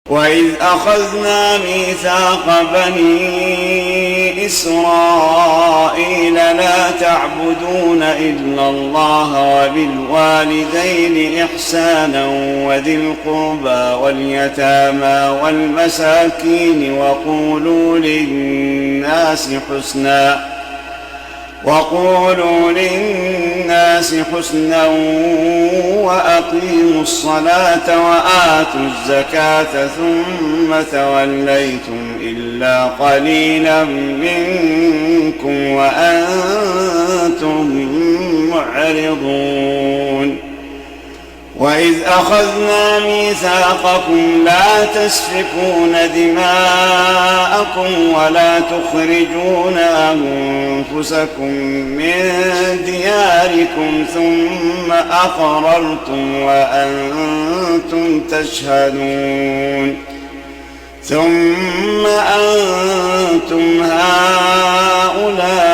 وإذ أخذنا ميثاق بني إسرائيل لا تعبدون إلا الله وبالوالدين إحسانا وذي القربى واليتامى والمساكين وقولوا للناس حسنا وأقيموا الصلاة وآتوا الزكاة ثم توليتم إلا قليلا منكم وأنتم معرضون. وإذ أخذنا ميثاقكم لا تسفكون دماءكم ولا تخرجون أنفسكم من دياركم ثم أقررتم وأنتم تشهدون. ثم أنتم هؤلاء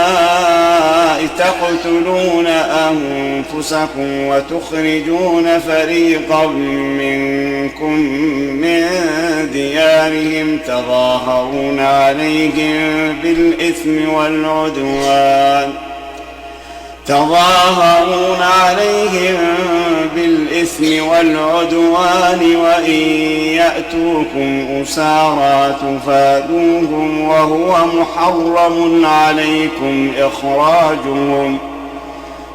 تقتلون أنفسكم وتخرجون فريقا منكم من ديارهم تظاهرون عليهم بالإثم والعدوان وإن يأتوكم أسارى تفادوهم وهو محرم عليكم إخراجهم.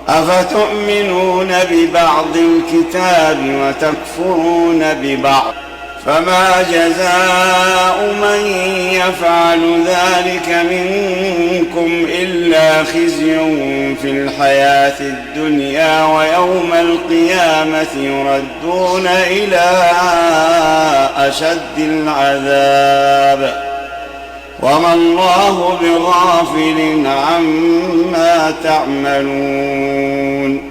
أفتؤمنون ببعض الكتاب وتكفرون ببعض؟ فما جزاء من يفعل ذلك منكم إلا خزي في الحياة الدنيا ويوم القيامة يردون إلى أشد العذاب وما الله بغافل عما تعملون.